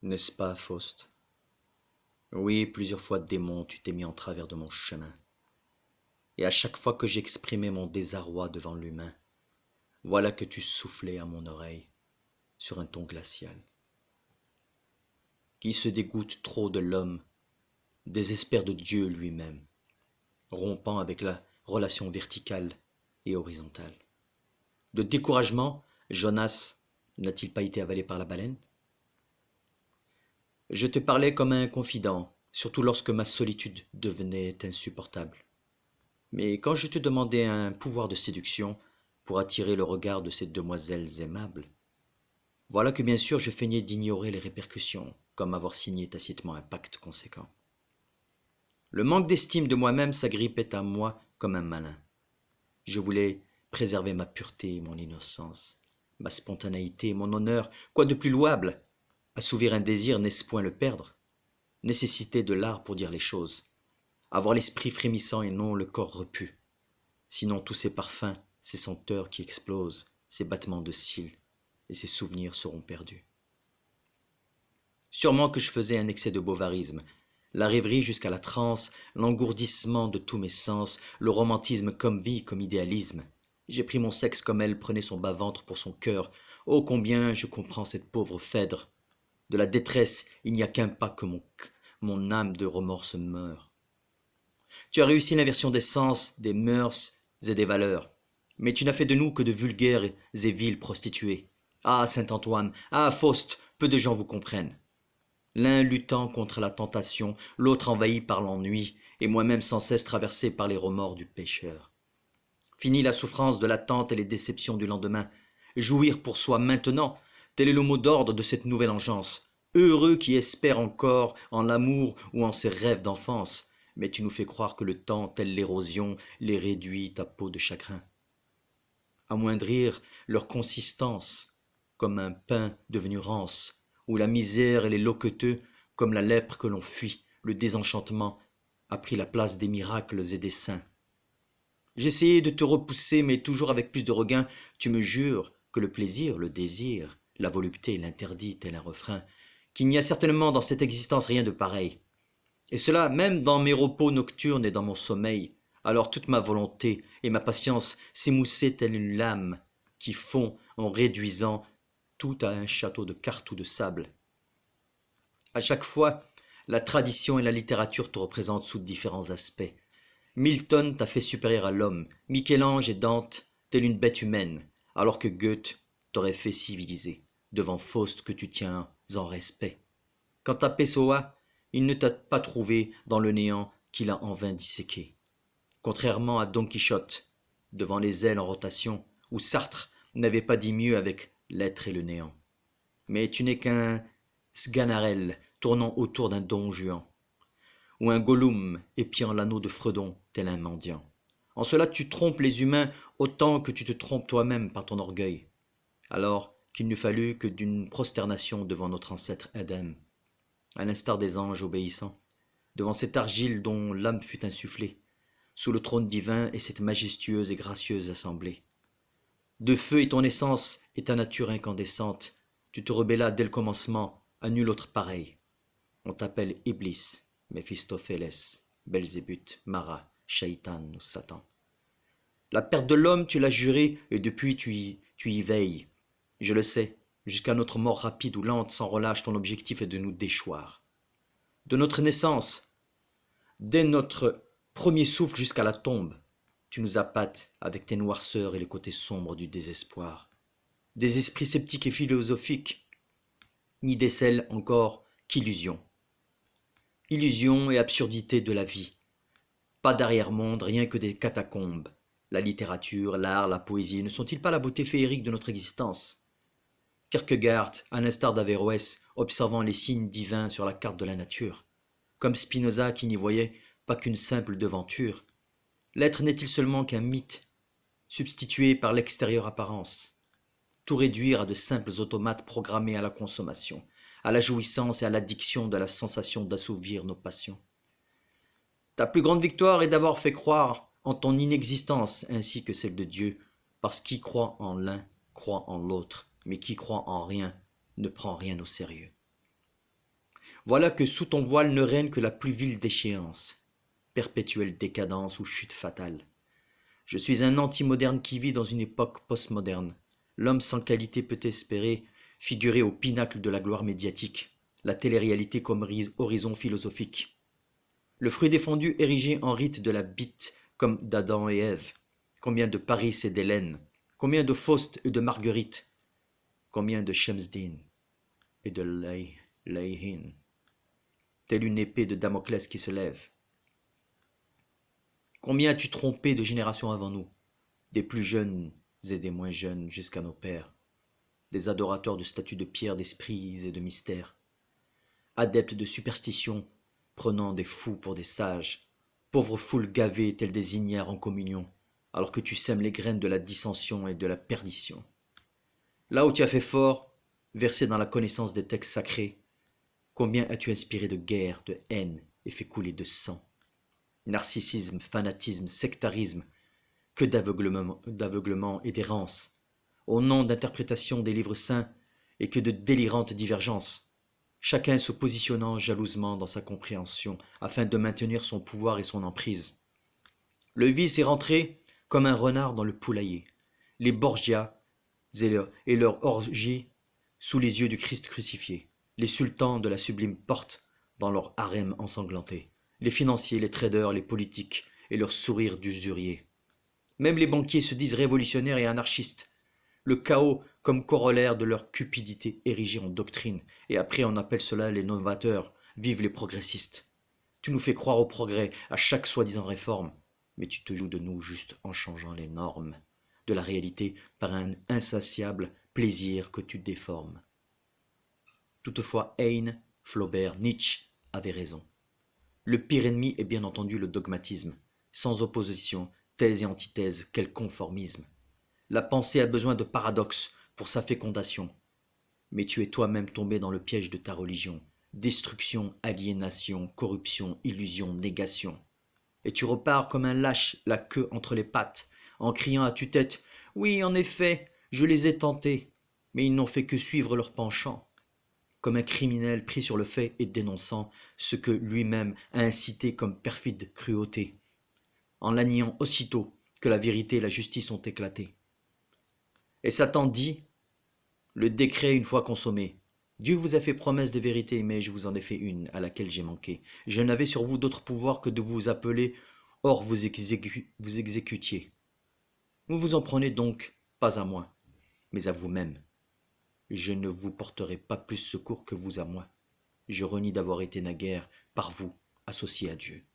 N'est-ce pas, Faust? Oui, plusieurs fois, démon, tu t'es mis en travers de mon chemin. Et à chaque fois que j'exprimais mon désarroi devant l'humain, voilà que tu soufflais à mon oreille, sur un ton glacial. Qui se dégoûte trop de l'homme, désespère de Dieu lui-même, rompant avec la relation verticale et horizontale. De découragement, Jonas n'a-t-il pas été avalé par la baleine? Je te parlais comme un confident, surtout lorsque ma solitude devenait insupportable. Mais quand je te demandais un pouvoir de séduction pour attirer le regard de ces demoiselles aimables, voilà que bien sûr je feignais d'ignorer les répercussions, comme avoir signé tacitement un pacte conséquent. Le manque d'estime de moi-même s'agrippait à moi comme un malin. Je voulais préserver ma pureté, mon innocence, ma spontanéité, mon honneur, quoi de plus louable? Assouvir un désir, n'est-ce point le perdre? Nécessité de l'art pour dire les choses. Avoir l'esprit frémissant et non le corps repu. Sinon tous ces parfums, ces senteurs qui explosent, ces battements de cils et ces souvenirs seront perdus. Sûrement que je faisais un excès de bovarisme, la rêverie jusqu'à la transe, l'engourdissement de tous mes sens, le romantisme comme vie, comme idéalisme. J'ai pris mon sexe comme elle prenait son bas-ventre pour son cœur. Oh combien je comprends cette pauvre Phèdre. De la détresse, il n'y a qu'un pas que mon âme de remords se meurt. Tu as réussi l'inversion des sens, des mœurs et des valeurs. Mais tu n'as fait de nous que de vulgaires et viles prostituées. Ah, Saint-Antoine, ah, Faust, peu de gens vous comprennent. L'un luttant contre la tentation, l'autre envahi par l'ennui, et moi-même sans cesse traversé par les remords du pécheur. Fini la souffrance de l'attente et les déceptions du lendemain. Jouir pour soi maintenant, tel est le mot d'ordre de cette nouvelle engeance. Heureux qui espère encore en l'amour ou en ses rêves d'enfance. Mais tu nous fais croire que le temps, tel l'érosion, les réduit à peau de chagrin. Amoindrir leur consistance, comme un pain devenu rance, où la misère et les loqueteux, comme la lèpre que l'on fuit, le désenchantement, a pris la place des miracles et des saints. J'essayais de te repousser, mais toujours avec plus de regain, tu me jures que le plaisir, le désir, la volupté, l'interdit, tel un refrain, qu'il n'y a certainement dans cette existence rien de pareil. Et cela même dans mes repos nocturnes et dans mon sommeil. Alors toute ma volonté et ma patience s'émoussaient telle une lame qui fond en réduisant tout à un château de cartes ou de sable. À chaque fois, la tradition et la littérature te représentent sous différents aspects. Milton t'a fait supérieur à l'homme, Michel-Ange et Dante, telle une bête humaine, alors que Goethe t'aurait fait civilisé, devant Faust que tu tiens en respect. Quant à Pessoa, il ne t'a pas trouvé dans le néant qu'il a en vain disséqué. Contrairement à Don Quichotte, devant les ailes en rotation, où Sartre n'avait pas dit mieux avec l'être et le néant. Mais tu n'es qu'un Sganarelle tournant autour d'un Don Juan, ou un Gollum épiant l'anneau de Fredon tel un mendiant. En cela tu trompes les humains autant que tu te trompes toi-même par ton orgueil, alors qu'il n'eût fallu que d'une prosternation devant notre ancêtre Adam, à l'instar des anges obéissants, devant cette argile dont l'âme fut insufflée, sous le trône divin et cette majestueuse et gracieuse assemblée. De feu est ton essence et ta nature incandescente, tu te rebellas dès le commencement à nul autre pareil. On t'appelle Iblis, Méphistophélès, Belzébuth, Mara, Shaïtan ou Satan. La perte de l'homme, tu l'as juré, et depuis tu y veilles. Je le sais, jusqu'à notre mort rapide ou lente, sans relâche, ton objectif est de nous déchoir. De notre naissance, dès notre premier souffle jusqu'à la tombe, tu nous appâtes avec tes noirceurs et les côtés sombres du désespoir. Des esprits sceptiques et philosophiques n'y décèlent encore qu'illusions. Illusion et absurdité de la vie. Pas d'arrière-monde, rien que des catacombes. La littérature, l'art, la poésie ne sont-ils pas la beauté féerique de notre existence? Kierkegaard, à l'instar d'Averroès, observant les signes divins sur la carte de la nature, comme Spinoza qui n'y voyait pas qu'une simple devanture. L'être n'est-il seulement qu'un mythe, substitué par l'extérieure apparence? Tout réduire à de simples automates programmés à la consommation, à la jouissance et à l'addiction de la sensation d'assouvir nos passions. Ta plus grande victoire est d'avoir fait croire en ton inexistence ainsi que celle de Dieu, parce qui croit en l'un croit en l'autre, mais qui croit en rien ne prend rien au sérieux. Voilà que sous ton voile ne règne que la plus vile déchéance, perpétuelle décadence ou chute fatale. Je suis un anti-moderne qui vit dans une époque postmoderne. L'homme sans qualité peut espérer figurer au pinacle de la gloire médiatique, la télé-réalité comme horizon philosophique. Le fruit défendu érigé en rite de la bite comme d'Adam et Ève. Combien de Paris et d'Hélène, combien de Faust et de Marguerite, combien de Shemsdin et de Layhin, telle une épée de Damoclès qui se lève. Combien as-tu trompé de générations avant nous, des plus jeunes et des moins jeunes jusqu'à nos pères, des adorateurs de statues de pierre, d'esprits et de mystères, adeptes de superstitions, prenant des fous pour des sages, pauvres foules gavées telles des ignares en communion, alors que tu sèmes les graines de la dissension et de la perdition. Là où tu as fait fort, versé dans la connaissance des textes sacrés, combien as-tu inspiré de guerre, de haine et fait couler de sang? Narcissisme, fanatisme, sectarisme, que d'aveuglement et d'errance, au nom d'interprétation des livres saints, et que de délirantes divergences, chacun se positionnant jalousement dans sa compréhension afin de maintenir son pouvoir et son emprise. Le vice est rentré comme un renard dans le poulailler. Les Borgias et leur orgie sous les yeux du Christ crucifié. Les sultans de la sublime porte dans leur harem ensanglanté. Les financiers, les traders, les politiques et leurs sourires d'usuriers. Même les banquiers se disent révolutionnaires et anarchistes. Le chaos comme corollaire de leur cupidité érigée en doctrine. Et après on appelle cela les novateurs. Vive les progressistes. Tu nous fais croire au progrès à chaque soi-disant réforme, mais tu te joues de nous juste en changeant les normes de la réalité par un insatiable plaisir que tu déformes. Toutefois Heine, Flaubert, Nietzsche avaient raison. Le pire ennemi est bien entendu le dogmatisme, sans opposition, thèse et antithèse, quel conformisme. La pensée a besoin de paradoxes pour sa fécondation. Mais tu es toi-même tombé dans le piège de ta religion. Destruction, aliénation, corruption, illusion, négation. Et tu repars comme un lâche, la queue entre les pattes, en criant à tue-tête « Oui, en effet, je les ai tentés, mais ils n'ont fait que suivre leur penchant. » Comme un criminel pris sur le fait et dénonçant ce que lui-même a incité comme perfide cruauté, en la niant aussitôt que la vérité et la justice ont éclaté. Et Satan dit, le décret une fois consommé, Dieu vous a fait promesse de vérité, mais je vous en ai fait une à laquelle j'ai manqué. Je n'avais sur vous d'autre pouvoir que de vous appeler, or vous exécutiez. Vous vous en prenez donc, pas à moi, mais à vous-même. Je ne vous porterai pas plus secours que vous à moi. Je renie d'avoir été naguère, par vous, associé à Dieu.